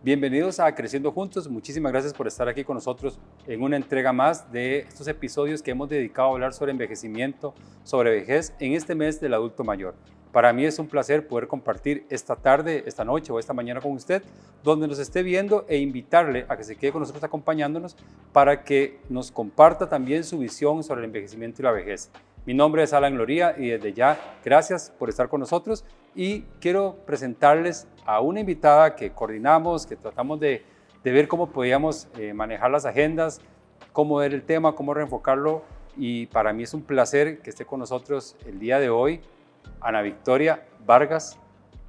Bienvenidos a Creciendo Juntos. Muchísimas gracias por estar aquí con nosotros en una entrega más de estos episodios que hemos dedicado a hablar sobre envejecimiento, sobre vejez en este mes del adulto mayor. Para mí es un placer poder compartir esta tarde, esta noche o esta mañana con usted, donde nos esté viendo e invitarle a que se quede con nosotros acompañándonos para que nos comparta también su visión sobre el envejecimiento y la vejez. Mi nombre es Alan Loría y desde ya gracias por estar con nosotros y quiero presentarles a una invitada que coordinamos, que tratamos de ver cómo podíamos manejar las agendas, cómo ver el tema, cómo reenfocarlo, y para mí es un placer que esté con nosotros el día de hoy Ana Victoria Vargas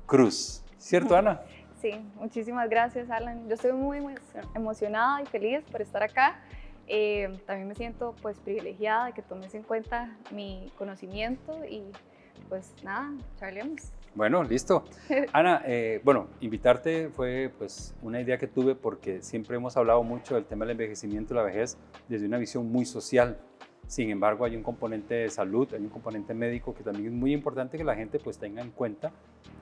Cruz. ¿Cierto, Ana? Sí, muchísimas gracias, Alan. Yo estoy muy emocionada y feliz por estar acá. También me siento pues privilegiada de que tomes en cuenta mi conocimiento y pues nada, charlemos. Bueno, listo. Ana, invitarte fue pues una idea que tuve porque siempre hemos hablado mucho del tema del envejecimiento y la vejez desde una visión muy social. Sin embargo, hay un componente de salud, hay un componente médico que también es muy importante que la gente pues tenga en cuenta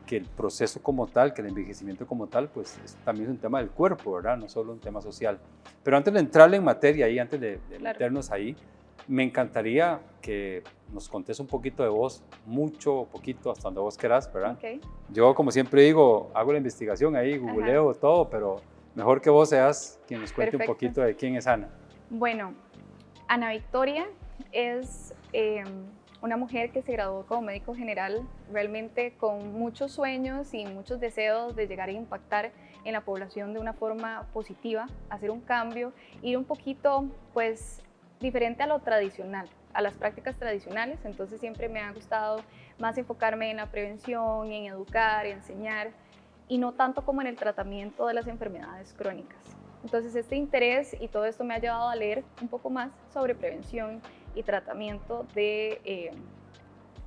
que el proceso como tal, que el envejecimiento como tal, pues también es un tema del cuerpo, ¿verdad? No solo un tema social. Pero antes de entrarle en materia y antes de meternos ahí, me encantaría que nos contes un poquito de vos, mucho o poquito, hasta donde vos querás, ¿verdad? Okay. Yo, como siempre digo, hago la investigación ahí, googleo todo, pero mejor que vos seas quien nos cuente un poquito de quién es Ana. Bueno, Ana Victoria es una mujer que se graduó como médico general, realmente con muchos sueños y muchos deseos de llegar a impactar en la población de una forma positiva, hacer un cambio, ir un poquito pues diferente a lo tradicional, a las prácticas tradicionales. Entonces siempre me ha gustado más enfocarme en la prevención, en educar, en enseñar, y no tanto como en el tratamiento de las enfermedades crónicas. Entonces este interés y todo esto me ha llevado a leer un poco más sobre prevención y tratamiento de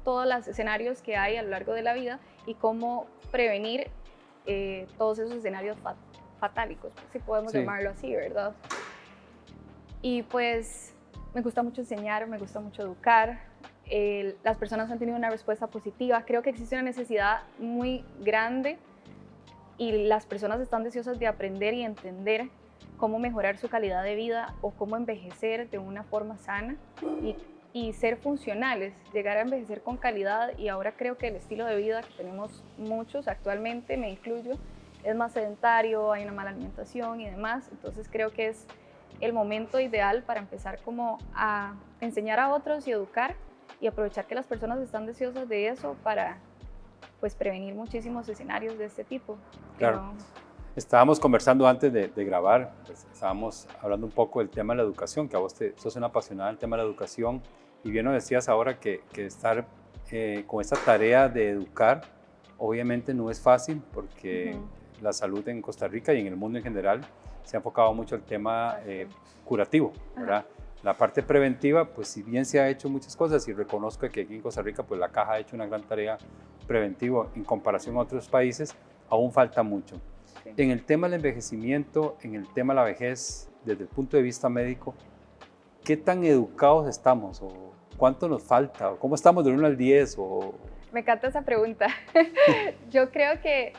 todos los escenarios que hay a lo largo de la vida y cómo prevenir todos esos escenarios fatálicos, si podemos llamarlo así, ¿verdad? Y pues me gusta mucho enseñar, me gusta mucho educar. Las personas han tenido una respuesta positiva. Creo que existe una necesidad muy grande y las personas están deseosas de aprender y entender cómo mejorar su calidad de vida o cómo envejecer de una forma sana y ser funcionales, llegar a envejecer con calidad. Y ahora creo que el estilo de vida que tenemos muchos actualmente, me incluyo, es más sedentario, hay una mala alimentación y demás. Entonces creo que es el momento ideal para empezar como a enseñar a otros y educar y aprovechar que las personas están deseosas de eso para pues prevenir muchísimos escenarios de este tipo. Claro. Estábamos conversando antes de grabar, pues, estábamos hablando un poco del tema de la educación, que a vos sos una apasionada del tema de la educación, y bien nos decías ahora que estar con esta tarea de educar obviamente no es fácil porque la salud en Costa Rica y en el mundo en general se ha enfocado mucho al tema curativo, ¿verdad? La parte preventiva, pues si bien se ha hecho muchas cosas y reconozco que aquí en Costa Rica pues la Caja ha hecho una gran tarea preventiva en comparación a otros países, aún falta mucho. Sí. En el tema del envejecimiento, en el tema de la vejez, desde el punto de vista médico, ¿qué tan educados estamos? ¿O cuánto nos falta? ¿O cómo estamos del 1 al 10? O... Me encanta esa pregunta. Yo creo que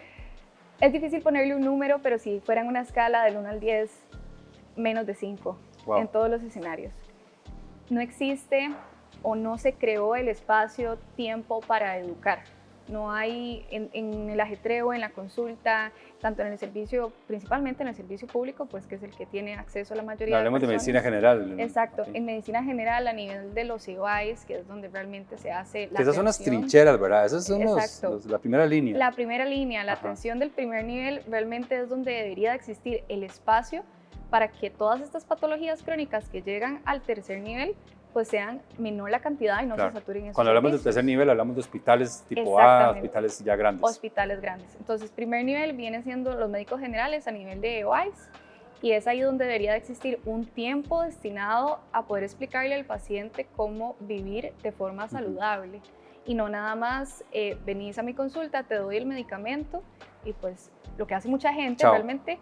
es difícil ponerle un número, pero si fuera en una escala del 1 al 10, menos de 5. Wow. En todos los escenarios. No existe o no se creó el espacio-tiempo para educar. No hay en el ajetreo, en la consulta, tanto en el servicio, principalmente en el servicio público, pues que es el que tiene acceso a la mayoría de personas. Hablemos de medicina general. Exacto, en medicina general a nivel de los EOIs, que es donde realmente se hace la esas son las trincheras, ¿verdad? Esas son la primera línea. La primera línea, la atención del primer nivel, realmente es donde debería de existir el espacio para que todas estas patologías crónicas que llegan al tercer nivel pues sean menor la cantidad y no se saturen esos. Cuando hablamos del tercer nivel hablamos de hospitales tipo A, hospitales ya grandes. Hospitales grandes. Entonces, primer nivel viene siendo los médicos generales a nivel de EOIs y es ahí donde debería de existir un tiempo destinado a poder explicarle al paciente cómo vivir de forma saludable y no nada más venís a mi consulta, te doy el medicamento y pues lo que hace mucha gente realmente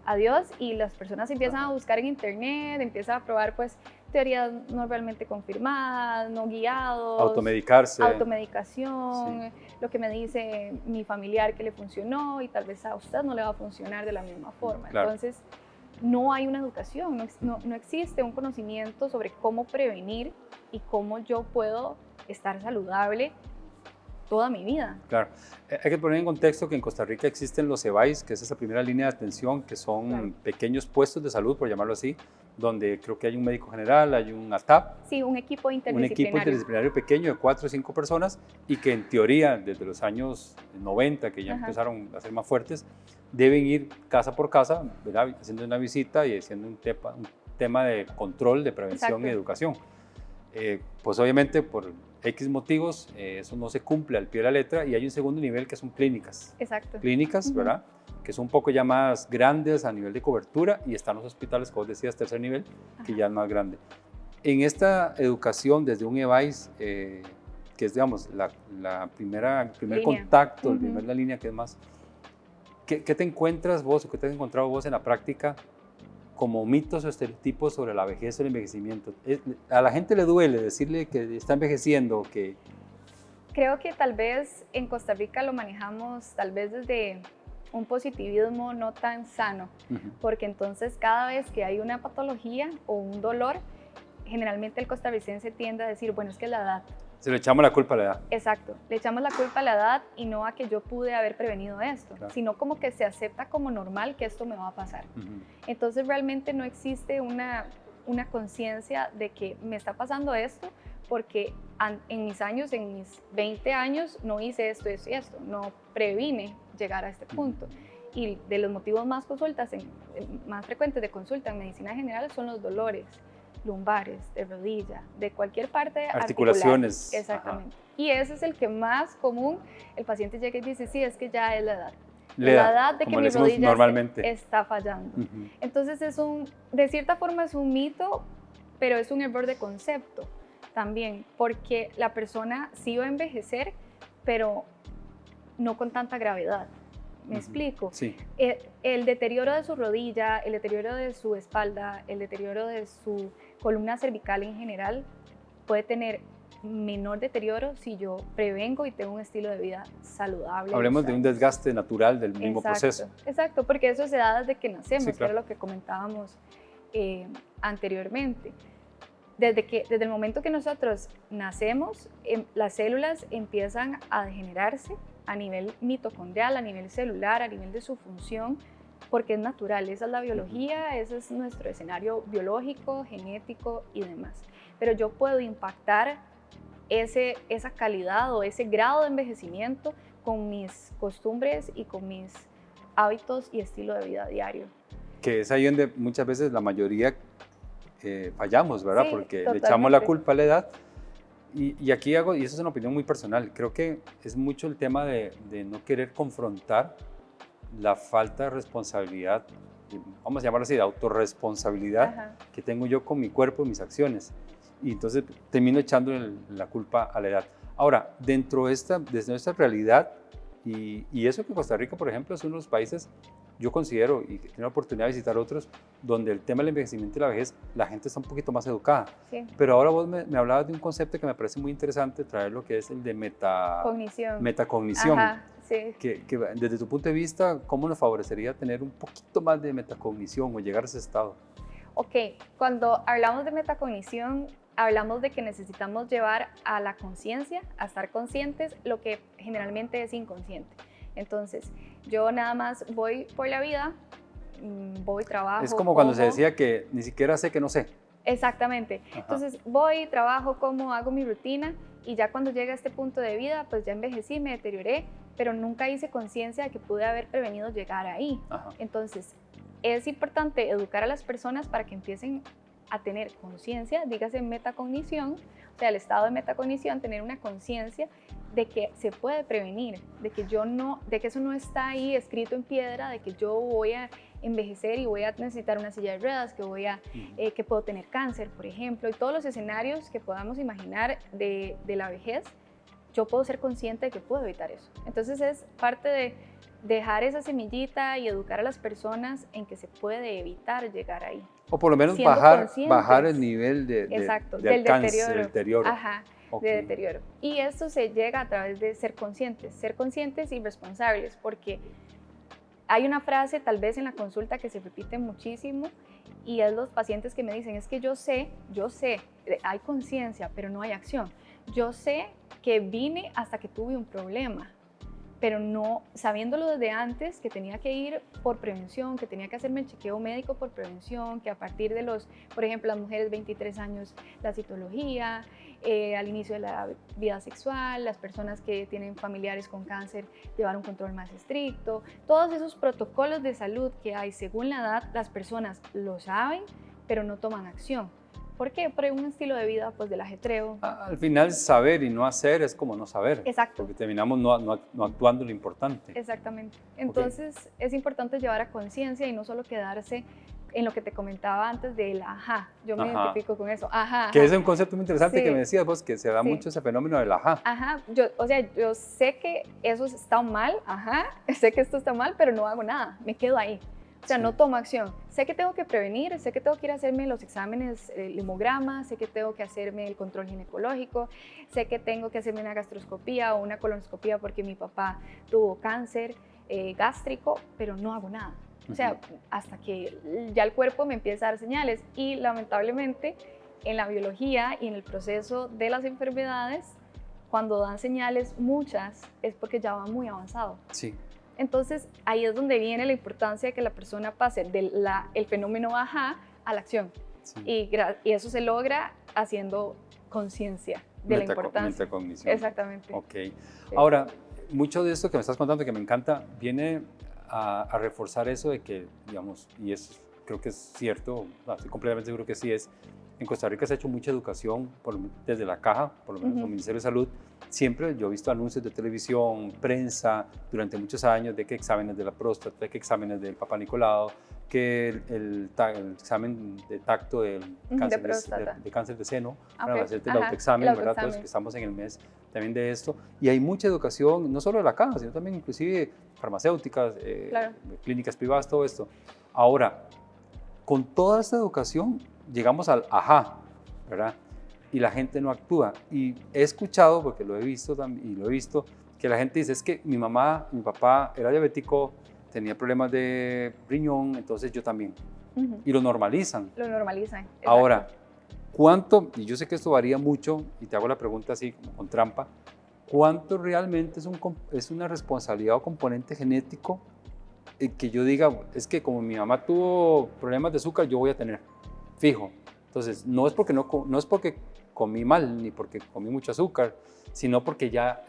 adiós, y las personas empiezan a buscar en internet, empiezan a probar pues teorías no realmente confirmadas, no guiados, Automedicarse. automedicación, sí. Lo que me dice mi familiar que le funcionó y tal vez a usted no le va a funcionar de la misma forma. Claro. Entonces, no hay una educación, no existe un conocimiento sobre cómo prevenir y cómo yo puedo estar saludable toda mi vida. Claro. Hay que poner en contexto que en Costa Rica existen los EBAIS, que es esa primera línea de atención, que son claro. pequeños puestos de salud, por llamarlo así, donde creo que hay un médico general, hay un ATAP. Sí, un equipo interdisciplinario. Un equipo interdisciplinario pequeño de 4 o 5 personas y que en teoría, desde los años 90, que ya Ajá. empezaron a ser más fuertes, deben ir casa por casa, ¿verdad? Haciendo una visita y haciendo un tema de control, de prevención Exacto. y educación. Pues obviamente por X motivos eso no se cumple al pie de la letra y hay un segundo nivel que son clínicas. Exacto. Clínicas, ¿verdad? Que son un poco ya más grandes a nivel de cobertura y están los hospitales, como vos decías, tercer nivel, que ya es más grande. En esta educación desde un EBAIS, que es, digamos, el primer contacto, la línea que es más... ¿Qué te encuentras vos o qué te has encontrado vos en la práctica como mitos o estereotipos sobre la vejez o el envejecimiento? ¿A la gente le duele decirle que está envejeciendo? Que... Creo que tal vez en Costa Rica lo manejamos tal vez desde un positivismo no tan sano, porque entonces cada vez que hay una patología o un dolor, generalmente el costarricense tiende a decir, bueno, es que es la edad. Se le echamos la culpa a la edad. Exacto, le echamos la culpa a la edad y no a que yo pude haber prevenido esto, claro. sino como que se acepta como normal que esto me va a pasar. Entonces realmente no existe una conciencia de que me está pasando esto porque en mis años, en mis 20 años, no hice esto, esto y esto, no previne llegar a este punto. Y de los motivos más frecuentes de consulta en medicina general son los dolores lumbares, de rodilla, de cualquier parte articulaciones. Articular. Exactamente. Ajá. Y ese es el que más común el paciente llega y dice, sí, es que ya es la edad. La edad de que mi rodilla está fallando. Entonces de cierta forma es un mito, pero es un error de concepto también, porque la persona sí va a envejecer, pero no con tanta gravedad. ¿Me explico? Sí. El deterioro de su rodilla, el deterioro de su espalda, el deterioro de su columna cervical en general puede tener menor deterioro si yo prevengo y tengo un estilo de vida saludable. Hablemos de un desgaste natural del mismo proceso. Exacto, porque eso se da desde que nacemos, sí, claro. Era lo que comentábamos anteriormente. Desde el momento que nosotros nacemos, las células empiezan a degenerarse a nivel mitocondrial, a nivel celular, a nivel de su función, porque es natural, esa es la biología, ese es nuestro escenario biológico, genético y demás. Pero yo puedo impactar esa calidad o ese grado de envejecimiento con mis costumbres y con mis hábitos y estilo de vida diario. Que es ahí donde muchas veces la mayoría fallamos, ¿verdad? Sí, porque totalmente. Le echamos la culpa a la edad. Y aquí hago, y eso es una opinión muy personal, creo que es mucho el tema de no querer confrontar la falta de responsabilidad, vamos a llamarlo así, de autorresponsabilidad Ajá. que tengo yo con mi cuerpo y mis acciones. Y entonces termino echando la culpa a la edad. Ahora, desde nuestra realidad, y eso que Costa Rica, por ejemplo, es uno de los países, yo considero, y tengo la oportunidad de visitar otros, donde el tema del envejecimiento y la vejez, la gente está un poquito más educada. Sí. Pero ahora vos me hablabas de un concepto que me parece muy interesante, traer lo que es el de metacognición. Ajá, sí. Que desde tu punto de vista, ¿cómo nos favorecería tener un poquito más de metacognición o llegar a ese estado? Ok, cuando hablamos de metacognición, hablamos de que necesitamos llevar a la conciencia, a estar conscientes, lo que generalmente es inconsciente. Entonces, yo nada más voy por la vida, voy, trabajo, es como cuando se decía que ni siquiera sé que no sé. Exactamente. Ajá. Entonces, voy, trabajo, como, hago mi rutina y ya cuando llega a este punto de vida, pues ya envejecí, me deterioré, pero nunca hice conciencia de que pude haber prevenido llegar ahí. Ajá. Entonces, es importante educar a las personas para que empiecen a tener conciencia, dígase metacognición, o sea, el estado de metacognición, tener una conciencia de que se puede prevenir, de que eso no está ahí escrito en piedra, de que yo voy a envejecer y voy a necesitar una silla de ruedas, que puedo tener cáncer, por ejemplo, y todos los escenarios que podamos imaginar de la vejez, yo puedo ser consciente de que puedo evitar eso. Entonces es parte de dejar esa semillita y educar a las personas en que se puede evitar llegar ahí. O por lo menos Siendo bajar conscientes. el nivel Exacto, de del alcance, deterioro. del deterioro. Ajá, Ok. de deterioro. Y esto se llega a través de ser conscientes y responsables, porque hay una frase tal vez en la consulta que se repite muchísimo y es los pacientes que me dicen, es que yo sé, hay conciencia, pero no hay acción. Yo sé que vine hasta que tuve un problema, pero no sabiéndolo desde antes, que tenía que ir por prevención, que tenía que hacerme el chequeo médico por prevención, que a partir de los, por ejemplo, las mujeres 23 años, la citología, al inicio de la vida sexual, las personas que tienen familiares con cáncer, llevar un control más estricto, todos esos protocolos de salud que hay según la edad, las personas lo saben, pero no toman acción. ¿Por qué? Por un estilo de vida pues del ajetreo. Al final, saber y no hacer es como no saber. Exacto. Porque terminamos no actuando lo importante. Exactamente. Entonces es importante llevar a conciencia y no solo quedarse en lo que te comentaba antes del ajá. Yo me identifico con eso. Ajá. Que es un concepto muy interesante Sí. que me decías vos, que se da mucho ese fenómeno del ajá. Ajá. Yo sé que eso está mal, ajá. Sé que esto está mal, pero no hago nada. Me quedo ahí. O sea, no tomo acción. Sé que tengo que prevenir, sé que tengo que ir a hacerme los exámenes, el hemograma, sé que tengo que hacerme el control ginecológico, sé que tengo que hacerme una gastroscopía o una colonoscopía porque mi papá tuvo cáncer gástrico, pero no hago nada. O sea, hasta que ya el cuerpo me empieza a dar señales. Y lamentablemente, en la biología y en el proceso de las enfermedades, cuando dan señales, muchas, es porque ya va muy avanzado. Sí. Entonces, ahí es donde viene la importancia de que la persona pase del fenómeno ajá a la acción. Sí. Y eso se logra haciendo conciencia de la importancia. Metacognición. Exactamente. Ok. Sí. Ahora, mucho de esto que me estás contando, que me encanta, viene a reforzar eso de que, digamos, y creo que es cierto, estoy completamente seguro que sí es, en Costa Rica se ha hecho mucha educación desde la caja, por lo menos el Ministerio de Salud. Siempre yo he visto anuncios de televisión, prensa, durante muchos años, de que exámenes de la próstata, de que exámenes del Papá Nicolau, que el examen de tacto del cáncer de cáncer de seno, para hacerte el autoexamen, ¿verdad? Todos que estamos en el mes también de esto. Y hay mucha educación, no solo de la caja, sino también inclusive farmacéuticas, clínicas privadas, todo esto. Ahora, con toda esta educación, llegamos al ajá, ¿verdad? Y la gente no actúa. Y he escuchado, porque lo he visto también, y lo he visto, que la gente dice, es que mi papá era diabético, tenía problemas de riñón, entonces yo también. Y lo normalizan. Lo normalizan. Exacto. Ahora, ¿cuánto, y yo sé que esto varía mucho, y te hago la pregunta así, como con trampa, ¿cuánto realmente es una responsabilidad o componente genético que yo diga, es que como mi mamá tuvo problemas de azúcar, yo voy a tener, fijo? Entonces, no es porque comí mal, ni porque comí mucho azúcar, sino porque ya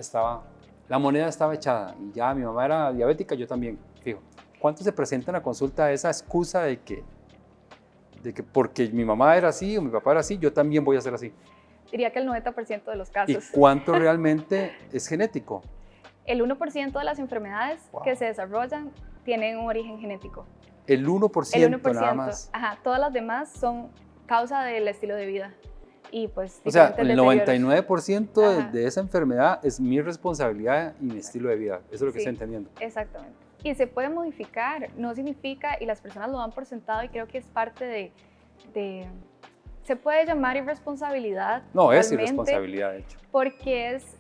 la moneda estaba echada, y ya mi mamá era diabética, yo también, fijo. ¿Cuánto se presenta en la consulta esa excusa de que porque mi mamá era así o mi papá era así, yo también voy a ser así? Diría que el 90% de los casos. ¿Y cuánto realmente es genético? El 1% de las enfermedades que se desarrollan tienen un origen genético. El 1%, el 1% nada más. Ajá, todas las demás son causa del estilo de vida. Y pues, o sea, el 99% de esa enfermedad es mi responsabilidad y mi estilo de vida. Eso es lo que estoy entendiendo. Exactamente. Y se puede modificar, no significa, y las personas lo dan por sentado y creo que es parte se puede llamar irresponsabilidad. No, es irresponsabilidad, de hecho. Porque es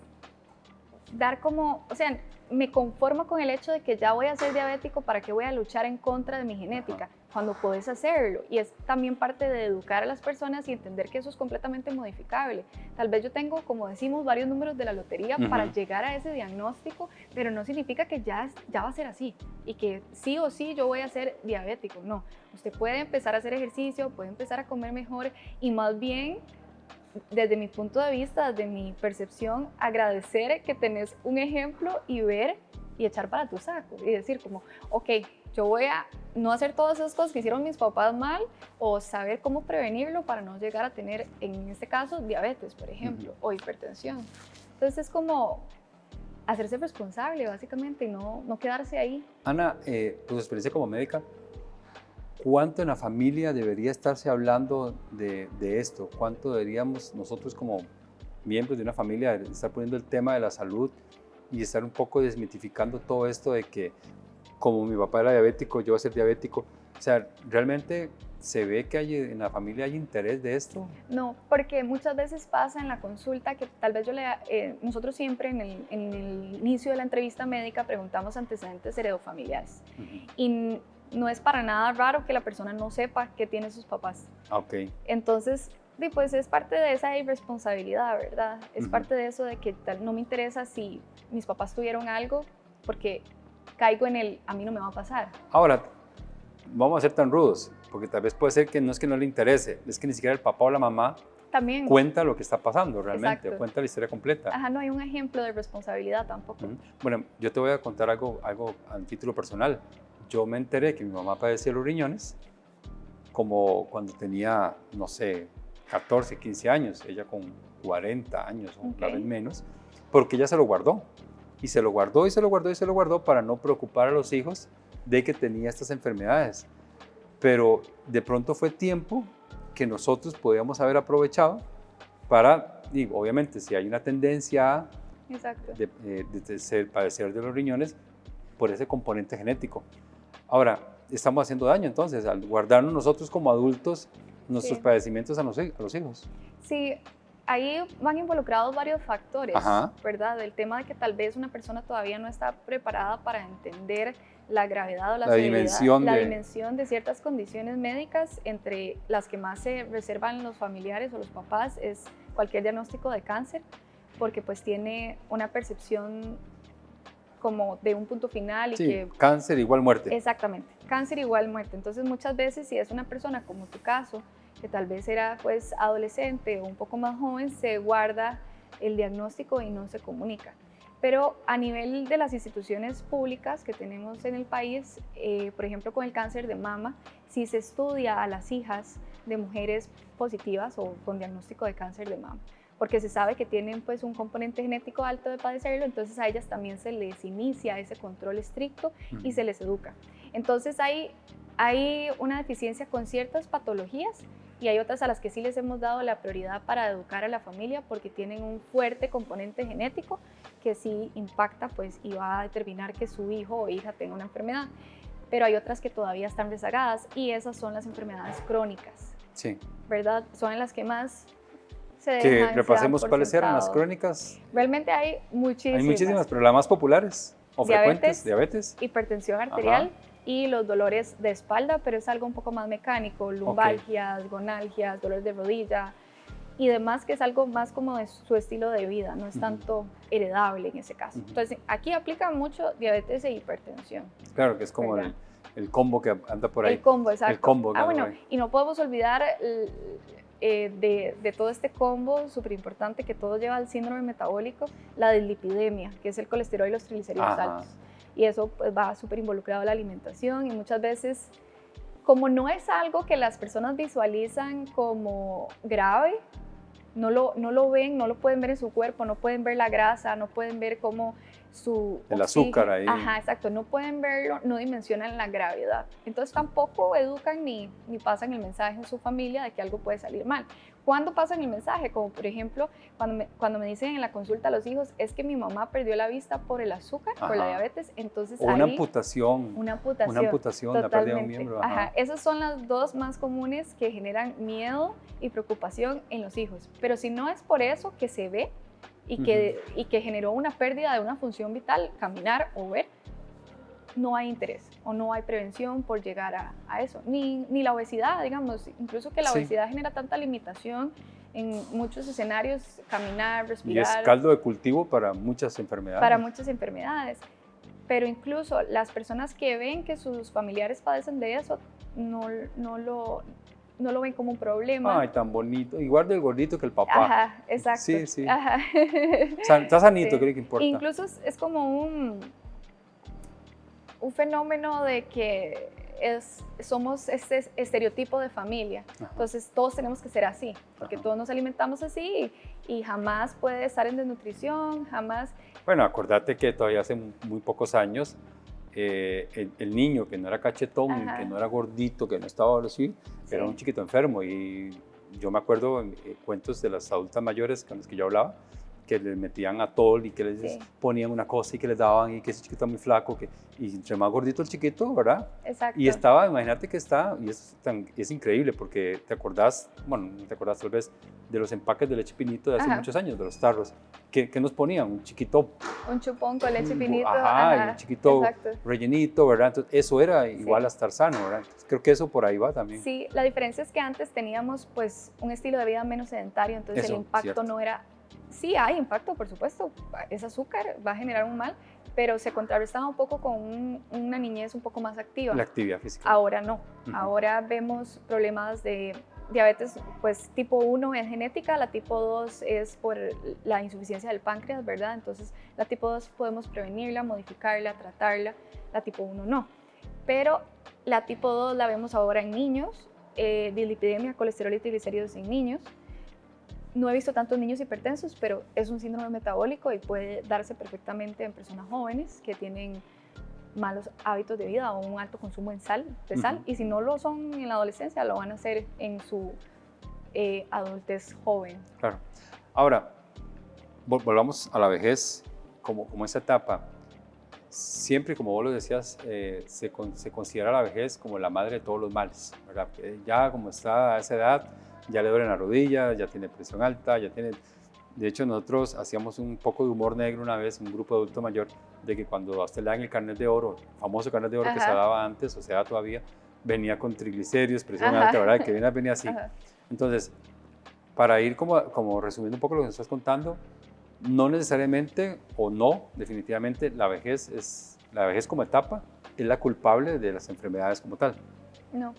dar como, o sea, me conformo con el hecho de que ya voy a ser diabético, ¿para qué voy a luchar en contra de mi genética? Cuando puedes hacerlo. Y es también parte de educar a las personas y entender que eso es completamente modificable. Tal vez yo tengo, como decimos, varios números de la lotería para llegar a ese diagnóstico, pero no significa que ya va a ser así y que sí o sí yo voy a ser diabético. No, usted puede empezar a hacer ejercicio, puede empezar a comer mejor y más bien, desde mi punto de vista, desde mi percepción, agradecer que tenés un ejemplo y ver y echar para tu saco y decir como, ok, yo voy a no hacer todas esas cosas que hicieron mis papás mal o saber cómo prevenirlo para no llegar a tener, en este caso, diabetes, por ejemplo, o hipertensión. Entonces es como hacerse responsable, básicamente, y no quedarse ahí. Ana, tu experiencia como médica, ¿cuánto en la familia debería estarse hablando de esto? ¿Cuánto deberíamos nosotros como miembros de una familia estar poniendo el tema de la salud y estar un poco desmitificando todo esto de que como mi papá era diabético, yo voy a ser diabético. O sea, ¿realmente se ve que en la familia hay interés de esto? No, porque muchas veces pasa en la consulta que tal vez nosotros siempre en el inicio de la entrevista médica preguntamos antecedentes heredofamiliares. Y no es para nada raro que la persona no sepa qué tienen sus papás. Ok. Entonces, pues es parte de esa irresponsabilidad, ¿verdad? Es parte de eso de que no me interesa si mis papás tuvieron algo porque caigo en a mí no me va a pasar. Ahora, vamos a ser tan rudos, porque tal vez puede ser que no es que no le interese, es que ni siquiera el papá o la mamá también cuenta lo que está pasando realmente, exacto. Cuenta la historia completa. Ajá, no hay un ejemplo de responsabilidad tampoco. Bueno, yo te voy a contar algo a título personal. Yo me enteré que mi mamá padecía los riñones como cuando tenía, no sé, 14, 15 años, ella con 40 años o tal vez menos, porque ella se lo guardó. Y se lo guardó y se lo guardó y se lo guardó para no preocupar a los hijos de que tenía estas enfermedades. Pero de pronto fue tiempo que nosotros podíamos haber aprovechado para, digo, obviamente, si hay una tendencia de padecer de los riñones por ese componente genético. Ahora, estamos haciendo daño entonces al guardarnos nosotros como adultos nuestros padecimientos a los hijos. Sí, ahí van involucrados varios factores, ¿verdad? El tema de que tal vez una persona todavía no está preparada para entender la gravedad o la dimensión de ciertas condiciones médicas, entre las que más se reservan los familiares o los papás es cualquier diagnóstico de cáncer, porque pues tiene una percepción como de un punto final y que... cáncer igual muerte. Exactamente, cáncer igual muerte. Entonces muchas veces si es una persona como tu caso, que tal vez era pues adolescente o un poco más joven, se guarda el diagnóstico y no se comunica. Pero a nivel de las instituciones públicas que tenemos en el país, por ejemplo con el cáncer de mama, si se estudia a las hijas de mujeres positivas o con diagnóstico de cáncer de mama, porque se sabe que tienen pues un componente genético alto de padecerlo, entonces a ellas también se les inicia ese control estricto y se les educa. Entonces hay una deficiencia con ciertas patologías y hay otras a las que sí les hemos dado la prioridad para educar a la familia porque tienen un fuerte componente genético que sí impacta pues y va a determinar que su hijo o hija tenga una enfermedad. Pero hay otras que todavía están rezagadas y esas son las enfermedades crónicas. Sí. ¿Verdad? Son en las que más se dejan. Que repasemos cuáles eran las crónicas. Realmente hay muchísimas. Hay muchísimas, pero las más populares o frecuentes, diabetes, hipertensión arterial y los dolores de espalda, pero es algo un poco más mecánico, lumbalgias, gonalgias, dolores de rodilla y demás, que es algo más como de su estilo de vida, no es tanto heredable en ese caso. Entonces, aquí aplica mucho diabetes e hipertensión. Claro, que es como el combo que anda por ahí. El combo, exacto. El combo. Bueno, y no podemos olvidar de todo este combo súper importante que todo lleva al síndrome metabólico, la dislipidemia, que es el colesterol y los triglicéridos altos. Y eso pues, va súper involucrado en la alimentación y muchas veces, como no es algo que las personas visualizan como grave, no lo ven, no lo pueden ver en su cuerpo, no pueden ver la grasa, no pueden ver cómo el azúcar ahí. Ajá, exacto, no pueden verlo, no dimensionan la gravedad. Entonces tampoco educan ni pasan el mensaje en su familia de que algo puede salir mal. ¿Cuándo pasan el mensaje? Como por ejemplo, cuando me dicen en la consulta a los hijos, es que mi mamá perdió la vista por el azúcar, por la diabetes, entonces una amputación. Una amputación, la pérdida de un miembro. Ajá, esas son las dos más comunes que generan miedo y preocupación en los hijos. Pero si no es por eso que se ve, y que generó una pérdida de una función vital, caminar o ver, no hay interés o no hay prevención por llegar a eso. Ni la obesidad, digamos, incluso que la obesidad genera tanta limitación en muchos escenarios, caminar, respirar. Y es caldo de cultivo para muchas enfermedades. Para muchas enfermedades. Pero incluso las personas que ven que sus familiares padecen de eso, no lo ven como un problema. Ay, tan bonito. Igual del gordito que el papá. Ajá, exacto. Sí, sí. Ajá. Está sanito, creo que importa. Incluso es como un fenómeno de que somos este estereotipo de familia. Entonces todos tenemos que ser así, porque todos nos alimentamos así y jamás puede estar en desnutrición, jamás. Bueno, acordate que todavía hace muy pocos años el niño que no era cachetón, que no era gordito, que no estaba así, era un chiquito enfermo. Y yo me acuerdo en cuentos de las adultas mayores con las que yo hablaba, que les metían atol y que les ponían una cosa y que les daban y que ese chiquito está muy flaco, y entre más gordito el chiquito, ¿verdad? Exacto. Y estaba, imagínate que está, y es increíble porque te acordás, bueno, no te acordás tal vez, de los empaques de leche pinito de hace muchos años, de los tarros, que nos ponían un chiquito. Un chupón con leche pinito. Y un chiquito rellenito, ¿verdad? Entonces eso era igual a estar sano, ¿verdad? Entonces, creo que eso por ahí va también. Sí, la diferencia es que antes teníamos pues un estilo de vida menos sedentario, entonces el impacto no era... Sí hay impacto, por supuesto, es azúcar, va a generar un mal, pero se contrarrestaba un poco con una niñez un poco más activa. La actividad física. Ahora no, ahora vemos problemas de diabetes, pues tipo 1 es genética, la tipo 2 es por la insuficiencia del páncreas, ¿verdad? Entonces la tipo 2 podemos prevenirla, modificarla, tratarla, la tipo 1 no. Pero la tipo 2 la vemos ahora en niños, dislipidemia, colesterol y triglicéridos en niños. No he visto tantos niños hipertensos, pero es un síndrome metabólico y puede darse perfectamente en personas jóvenes que tienen malos hábitos de vida o un alto consumo de sal, y si no lo son en la adolescencia, lo van a hacer en su adultez joven. Claro. Ahora, volvamos a la vejez como esa etapa. Siempre, como vos lo decías, se considera la vejez como la madre de todos los males, ¿verdad? Ya como está a esa edad, ya le duelen las rodillas, ya tiene presión alta, ya tiene... De hecho, nosotros hacíamos un poco de humor negro una vez, un grupo de adulto mayor, de que cuando a usted le dan el carnet de oro, el famoso carnet de oro que se daba antes, o se da todavía, venía con triglicéridos, presión alta, ¿verdad? Que venía así. Entonces, para ir como resumiendo un poco lo que nos estás contando, no necesariamente o no, definitivamente, la vejez como etapa es la culpable de las enfermedades como tal. No,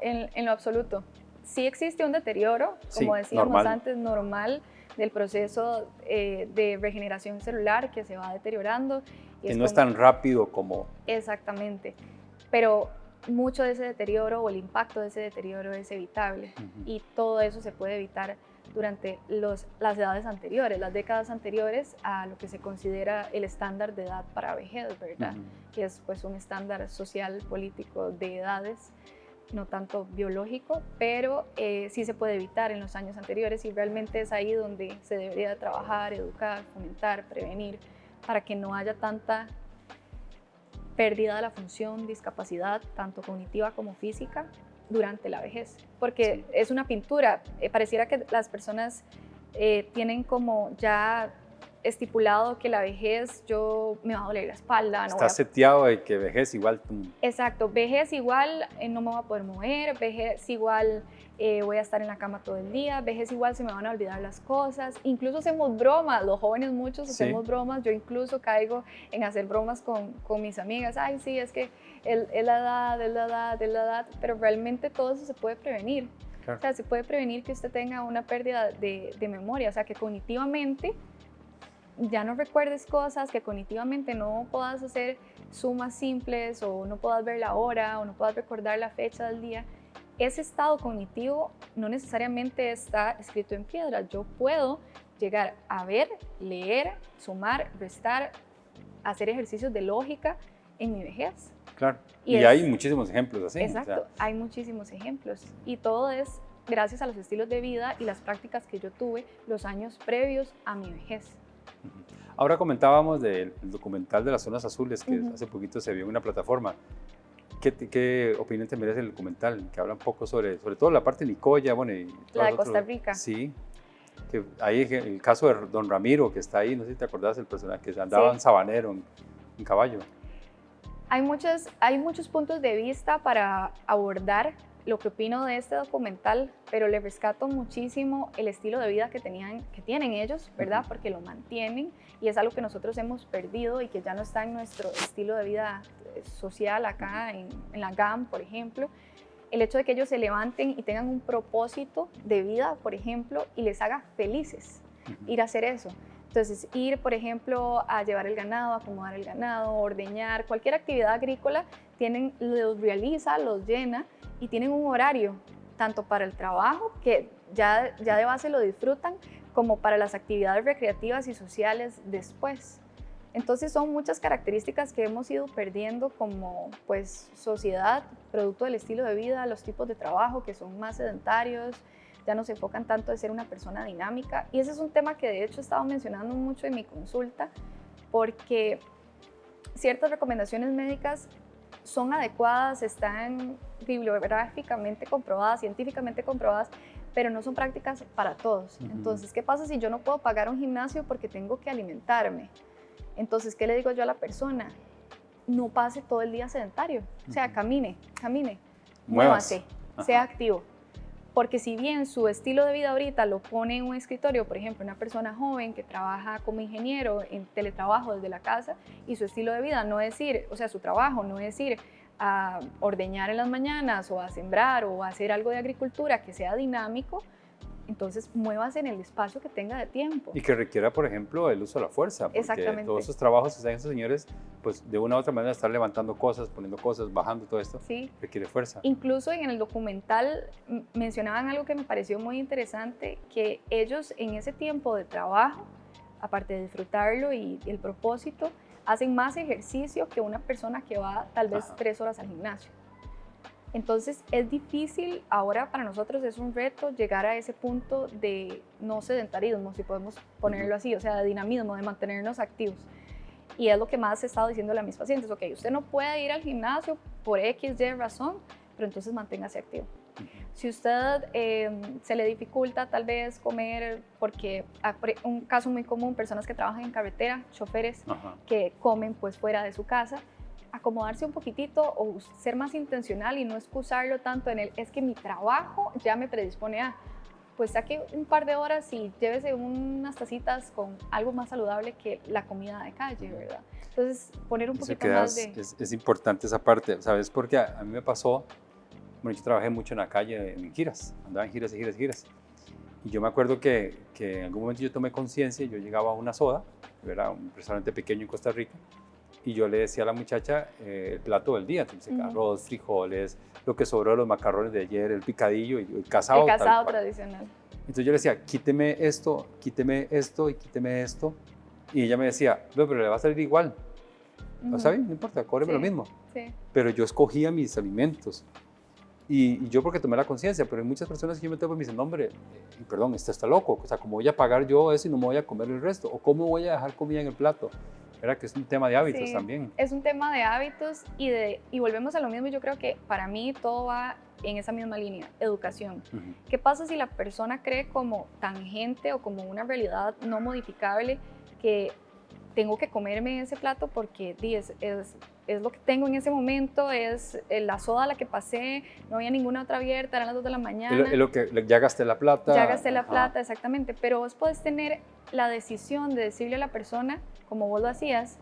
en lo absoluto. Sí existe un deterioro, como decíamos antes, normal, del proceso de regeneración celular que se va deteriorando. Que no es tan rápido como... Exactamente, pero mucho de ese deterioro o el impacto de ese deterioro es evitable y todo eso se puede evitar durante las edades anteriores, las décadas anteriores a lo que se considera el estándar de edad para vejez, ¿verdad? Que es pues un estándar social, político de edades, no tanto biológico, pero sí se puede evitar en los años anteriores y realmente es ahí donde se debería trabajar, educar, fomentar, prevenir, para que no haya tanta pérdida de la función, discapacidad, tanto cognitiva como física, durante la vejez. Porque es una pintura, pareciera que las personas tienen como ya estipulado que la vejez me va a doler la espalda. Está seteado de que vejez igual... Exacto, vejez igual no me voy a poder mover, vejez igual voy a estar en la cama todo el día, vejez igual se me van a olvidar las cosas. Incluso hacemos bromas, los jóvenes muchos hacemos bromas, yo incluso caigo en hacer bromas con mis amigas. Ay, sí, es que es la edad, pero realmente todo eso se puede prevenir. Claro. O sea, se puede prevenir que usted tenga una pérdida de memoria, o sea, que cognitivamente ya no recuerdes cosas, que cognitivamente no puedas hacer sumas simples o no puedas ver la hora o no puedas recordar la fecha del día. Ese estado cognitivo no necesariamente está escrito en piedra. Yo puedo llegar a ver, leer, sumar, restar, hacer ejercicios de lógica en mi vejez. Claro, y hay muchísimos ejemplos así. Exacto, hay muchísimos ejemplos y todo es gracias a los estilos de vida y las prácticas que yo tuve los años previos a mi vejez. Ahora comentábamos del documental de las zonas azules que hace poquito se vio en una plataforma. ¿Qué opinión te merece el documental? Que habla un poco sobre todo la parte de Nicoya, bueno, y la de Costa Rica. Sí, que hay el caso de Don Ramiro que está ahí, no sé si te acordás del personaje que andaba en sabanero, en caballo. Hay muchos puntos de vista para abordar lo que opino de este documental, pero le rescato muchísimo el estilo de vida que tienen ellos, ¿verdad? Porque lo mantienen y es algo que nosotros hemos perdido y que ya no está en nuestro estilo de vida social acá en la GAM, por ejemplo. El hecho de que ellos se levanten y tengan un propósito de vida, por ejemplo, y les haga felices ir a hacer eso. Entonces, ir, por ejemplo, a llevar el ganado, acomodar el ganado, ordeñar, cualquier actividad agrícola, los realiza, los llena y tienen un horario, tanto para el trabajo, que ya de base lo disfrutan, como para las actividades recreativas y sociales después. Entonces son muchas características que hemos ido perdiendo como pues, sociedad, producto del estilo de vida, los tipos de trabajo que son más sedentarios, ya no se enfocan tanto en ser una persona dinámica. Y ese es un tema que de hecho he estado mencionando mucho en mi consulta, porque ciertas recomendaciones médicas son adecuadas, están bibliográficamente comprobadas, científicamente comprobadas, pero no son prácticas para todos. Entonces, ¿qué pasa si yo no puedo pagar un gimnasio porque tengo que alimentarme? Entonces, ¿qué le digo yo a la persona? No pase todo el día sedentario, o sea, camine, muévase, sea activo. Porque si bien su estilo de vida ahorita lo pone en un escritorio, por ejemplo, una persona joven que trabaja como ingeniero en teletrabajo desde la casa, y su estilo de vida no es ir, o sea, su trabajo no es ir a ordeñar en las mañanas o a sembrar o a hacer algo de agricultura que sea dinámico, entonces muévase en el espacio que tenga de tiempo. Y que requiera, por ejemplo, el uso de la fuerza. Porque exactamente. Todos esos trabajos que hacen esos señores, pues de una u otra manera estar levantando cosas, poniendo cosas, bajando todo esto, sí, requiere fuerza. Incluso en el documental mencionaban algo que me pareció muy interesante, que ellos en ese tiempo de trabajo, aparte de disfrutarlo y el propósito, hacen más ejercicio que una persona que va tal vez 3 horas al gimnasio. Entonces es difícil, ahora para nosotros es un reto llegar a ese punto de no sedentarismo, si podemos ponerlo así, o sea, de dinamismo, de mantenernos activos. Y es lo que más he estado diciéndole a mis pacientes, ok, usted no puede ir al gimnasio por X, Y razón, pero entonces manténgase activo. Si usted se le dificulta tal vez comer, porque un caso muy común, personas que trabajan en carretera, choferes que comen pues fuera de su casa, acomodarse un poquitito o ser más intencional y no excusarlo tanto en el es que mi trabajo ya me predispone a, pues saque un par de horas y llévese unas tacitas con algo más saludable que la comida de calle, ¿verdad? Entonces poner un poquito más de... Es importante esa parte, ¿sabes? Porque a mí me pasó, bueno, yo trabajé mucho en la calle en giras, andaba en giras y giras y giras. Y yo me acuerdo que en algún momento yo tomé conciencia, yo llegaba a una soda, era un restaurante pequeño en Costa Rica, y yo le decía a la muchacha el plato del día, entonces arroz, frijoles, lo que sobró de los macarrones de ayer, el picadillo y el casado. El casado tradicional. Entonces yo le decía, quíteme esto y quíteme esto. Y ella me decía, pero le va a salir igual. ¿Está bien? No importa, cóbreme lo mismo. Sí. Pero yo escogía mis alimentos. Y yo porque tomé la conciencia, pero hay muchas personas que yo me topo y me dicen, no, hombre, perdón, esto está loco. O sea, ¿cómo voy a pagar yo eso y no me voy a comer el resto? ¿O cómo voy a dejar comida en el plato? ¿Verdad? Que es un tema de hábitos también. Es un tema de hábitos y volvemos a lo mismo. Yo creo que para mí todo va en esa misma línea, educación. ¿Qué pasa si la persona cree como tangente o como una realidad no modificable que tengo que comerme ese plato porque es lo que tengo en ese momento, es la soda a la que pasé, no había ninguna otra abierta, eran las 2 de la mañana. Es lo que ya gasté la plata. Ya gasté la plata, exactamente, pero vos podés tener la decisión de decirle a la persona, como vos lo hacías,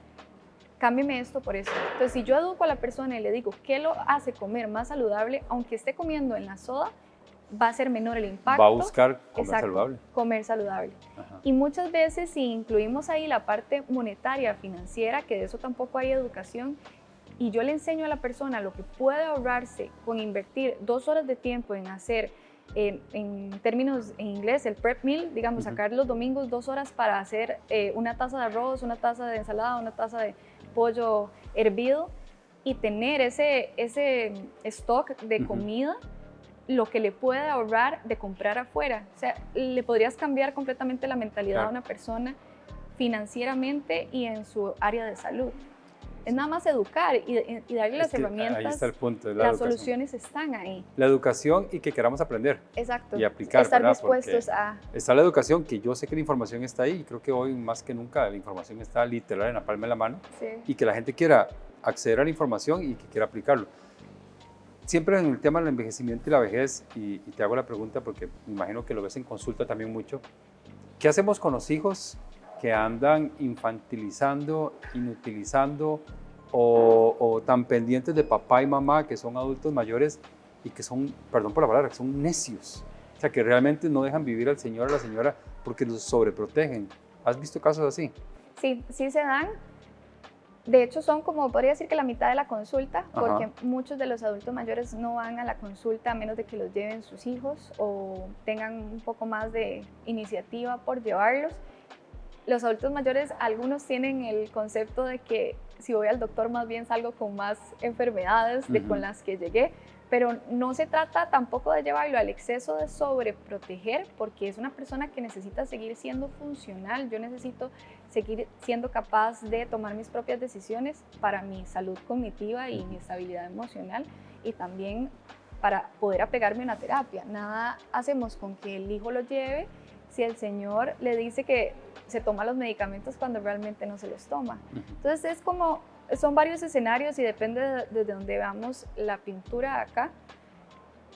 cámbiame esto por eso. Entonces, si yo educo a la persona y le digo qué lo hace comer más saludable, aunque esté comiendo en la soda, va a ser menor el impacto. Va a buscar comer saludable. Comer saludable. Y muchas veces si incluimos ahí la parte monetaria, financiera, que de eso tampoco hay educación, y yo le enseño a la persona lo que puede ahorrarse con invertir 2 horas de tiempo en hacer, en términos en inglés, el prep meal, digamos, sacar los domingos 2 horas para hacer una taza de arroz, una taza de ensalada, una taza de pollo hervido y tener ese stock de comida, lo que le puede ahorrar de comprar afuera. O sea, le podrías cambiar completamente la mentalidad a una persona financieramente y en su área de salud. Es nada más educar y darle las herramientas. Ahí está el punto, las soluciones están ahí. La educación y que queramos aprender. Exacto. Y aplicar. Estar dispuestos a... Está la educación, que yo sé que la información está ahí, y creo que hoy más que nunca la información está literal en la palma de la mano, y que la gente quiera acceder a la información y que quiera aplicarlo. Siempre en el tema del envejecimiento y la vejez, y te hago la pregunta porque me imagino que lo ves en consulta también mucho, ¿qué hacemos con los hijos que andan infantilizando, inutilizando o tan pendientes de papá y mamá, que son adultos mayores y que son, perdón por la palabra, que son necios? O sea, que realmente no dejan vivir al señor o a la señora porque los sobreprotegen. ¿Has visto casos así? Sí, sí se dan. De hecho, son como, podría decir que la mitad de la consulta, porque muchos de los adultos mayores no van a la consulta a menos de que los lleven sus hijos o tengan un poco más de iniciativa por llevarlos. Los adultos mayores, algunos tienen el concepto de que si voy al doctor más bien salgo con más enfermedades de con las que llegué, pero no se trata tampoco de llevarlo al exceso de sobreproteger, porque es una persona que necesita seguir siendo funcional. Yo necesito seguir siendo capaz de tomar mis propias decisiones para mi salud cognitiva y mi estabilidad emocional, y también para poder apegarme a una terapia. Nada hacemos con que el hijo lo lleve si el señor le dice que se toma los medicamentos cuando realmente no se los toma. Entonces es como, son varios escenarios y depende de donde veamos la pintura acá.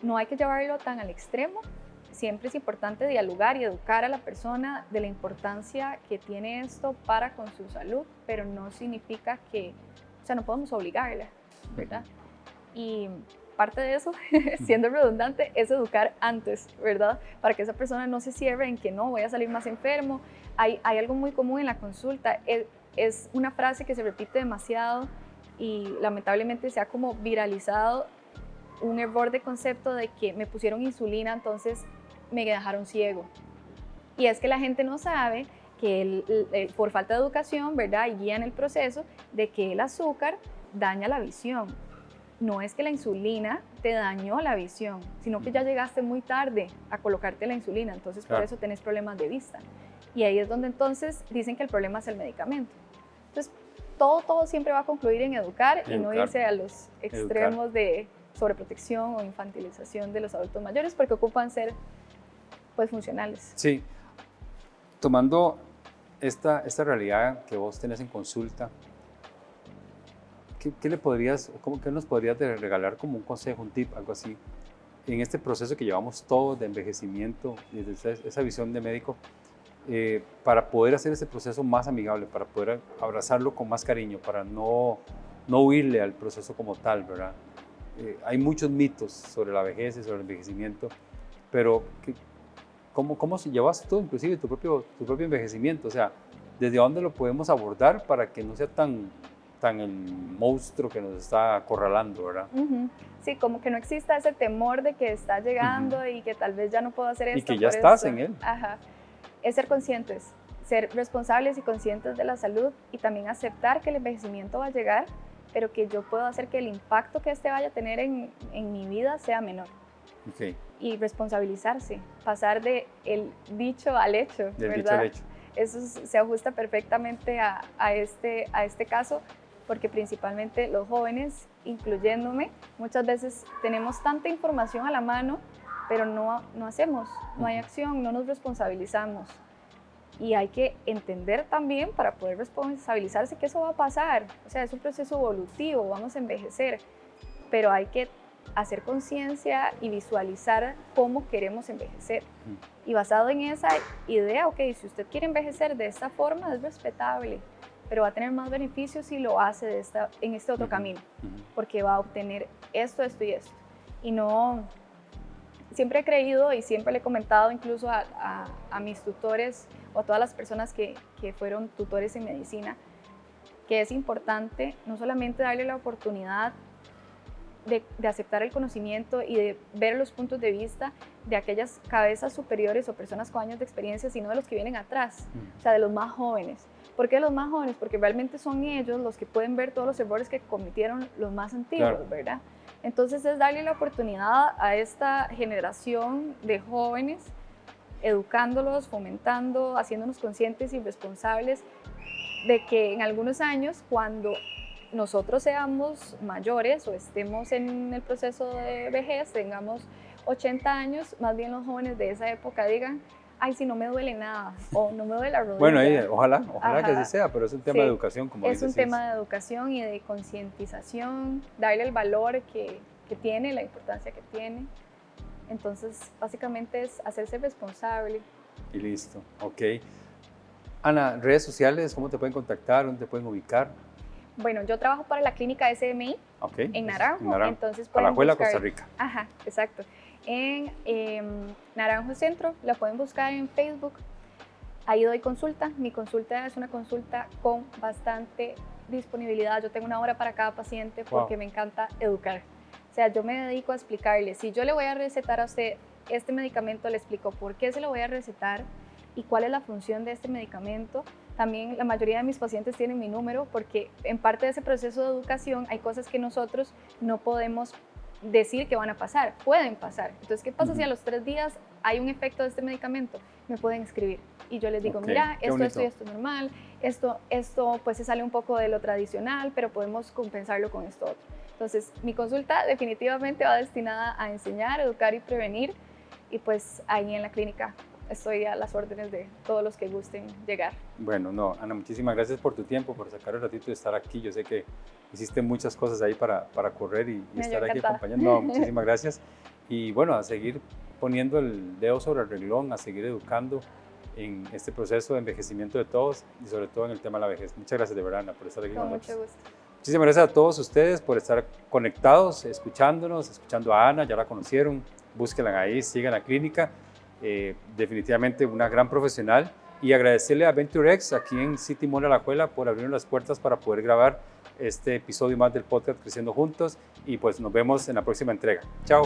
No hay que llevarlo tan al extremo. Siempre es importante dialogar y educar a la persona de la importancia que tiene esto para con su salud, pero no significa que, o sea, no podemos obligarla, ¿verdad? Y parte de eso, siendo redundante, es educar antes, ¿verdad? Para que esa persona no se cierre en que no, voy a salir más enfermo. Hay algo muy común en la consulta, es una frase que se repite demasiado y lamentablemente se ha como viralizado un error de concepto de que me pusieron insulina, entonces me dejaron ciego. Y es que la gente no sabe que por falta de educación, ¿verdad? Y guían el proceso de que el azúcar daña la visión. No es que la insulina te dañó la visión, sino que ya llegaste muy tarde a colocarte la insulina, entonces por eso tenés problemas de vista. Y ahí es donde entonces dicen que el problema es el medicamento. Entonces todo siempre va a concluir en educar y no irse a los extremos de sobreprotección o infantilización de los adultos mayores, porque ocupan ser pues funcionales. Sí, tomando esta realidad que vos tenés en consulta, ¿qué nos podrías regalar como un consejo, un tip, algo así, en este proceso que llevamos todos de envejecimiento, desde esa visión de médico, para poder hacer ese proceso más amigable, para poder abrazarlo con más cariño, para no huirle al proceso como tal, ¿verdad? Hay muchos mitos sobre la vejez y sobre el envejecimiento, pero ¿cómo llevas tú inclusive tu propio envejecimiento? O sea, ¿desde dónde lo podemos abordar para que no sea tan el monstruo que nos está acorralando, ¿verdad? Sí, como que no exista ese temor de que está llegando y que tal vez ya no puedo hacer esto. Y que ya estás en él. Ajá. Es ser conscientes, ser responsables y conscientes de la salud y también aceptar que el envejecimiento va a llegar, pero que yo puedo hacer que el impacto que este vaya a tener en mi vida sea menor. Okay. Y responsabilizarse, pasar del dicho al hecho, del ¿verdad? Dicho al hecho. Eso se ajusta perfectamente a este caso, porque principalmente los jóvenes, incluyéndome, muchas veces tenemos tanta información a la mano, pero no hacemos, no hay acción, no nos responsabilizamos. Y hay que entender también para poder responsabilizarse que eso va a pasar. O sea, es un proceso evolutivo, vamos a envejecer, pero hay que hacer conciencia y visualizar cómo queremos envejecer. Y basado en esa idea, ok, si usted quiere envejecer de esta forma, es respetable, pero va a tener más beneficios si lo hace en este otro camino, porque va a obtener esto y esto. Y no, siempre he creído y siempre le he comentado incluso a mis tutores o a todas las personas que fueron tutores en medicina, que es importante no solamente darle la oportunidad de aceptar el conocimiento y de ver los puntos de vista de aquellas cabezas superiores o personas con años de experiencia, sino de los que vienen atrás, o sea, de los más jóvenes. ¿Por qué los más jóvenes? Porque realmente son ellos los que pueden ver todos los errores que cometieron los más antiguos, ¿verdad? Entonces es darle la oportunidad a esta generación de jóvenes, educándolos, fomentando, haciéndonos conscientes y responsables de que en algunos años, cuando nosotros seamos mayores o estemos en el proceso de vejez, tengamos 80 años, más bien los jóvenes de esa época digan, ay, si no me duele nada, o no me duele la rodilla. Bueno, ojalá que así sea, pero es un tema de educación, como dices. Es un tema sí. de educación y de concientización, darle el valor que tiene, la importancia que tiene. Entonces, básicamente es hacerse responsable. Y listo, ok. Ana, redes sociales, ¿cómo te pueden contactar? ¿Dónde te pueden ubicar? Bueno, yo trabajo para la clínica SMI en Naranjo, entonces pueden Alajuela, Costa Rica. Ajá, exacto. En Naranjo Centro, la pueden buscar en Facebook. Ahí doy consulta. Mi consulta es una consulta con bastante disponibilidad. Yo tengo 1 hora para cada paciente porque me encanta educar. O sea, yo me dedico a explicarle. Si yo le voy a recetar a usted este medicamento, le explico por qué se lo voy a recetar y cuál es la función de este medicamento. También la mayoría de mis pacientes tienen mi número porque en parte de ese proceso de educación hay cosas que nosotros no podemos decir que van a pasar, pueden pasar. Entonces, ¿qué pasa si a los 3 días hay un efecto de este medicamento? Me pueden escribir y yo les digo, mira, esto es normal, esto pues se sale un poco de lo tradicional, pero podemos compensarlo con esto otro. Entonces, mi consulta definitivamente va destinada a enseñar, educar y prevenir, y pues ahí en la clínica estoy a las órdenes de todos los que gusten llegar. Bueno, no, Ana, muchísimas gracias por tu tiempo, por sacar el ratito de estar aquí. Yo sé que hiciste muchas cosas ahí para correr y estar aquí acompañando. No, muchísimas gracias. Y bueno, a seguir poniendo el dedo sobre el renglón, a seguir educando en este proceso de envejecimiento de todos y sobre todo en el tema de la vejez. Muchas gracias de verdad, Ana, por estar aquí con nosotros. Mucho gusto. Muchísimas gracias a todos ustedes por estar conectados, escuchándonos, escuchando a Ana, ya la conocieron, búsquenla ahí, sigan la clínica. Definitivamente una gran profesional, y agradecerle a VentureX aquí en City Mall Alajuela por abrirnos las puertas para poder grabar este episodio más del podcast Creciendo Juntos, y pues nos vemos en la próxima entrega. Chao.